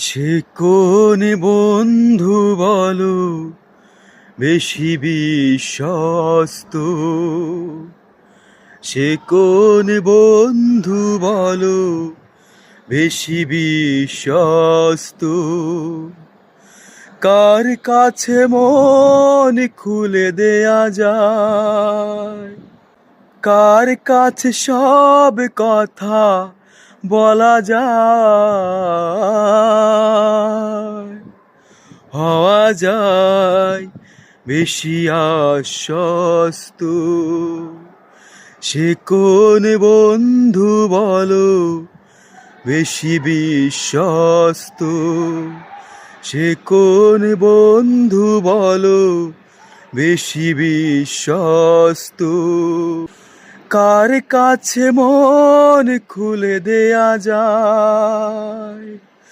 সে কোন বন্ধু বলো বেশি বিশ্বস্ত? সে কোন বন্ধু বলো বেশি বিশ্বস্ত? কার কাছে মন খুলে দেয়া যায়, কার কাছে সব কথা বলা যায়, হওয়া যায় বেশি আশ্বস্ত? সে কোন বন্ধু বলো বেশি বিশ্বস্ত? সে কোন বন্ধু বলো বেশি বিশ্বস্ত? কার কাছে মন খুলে দেয়া যায়,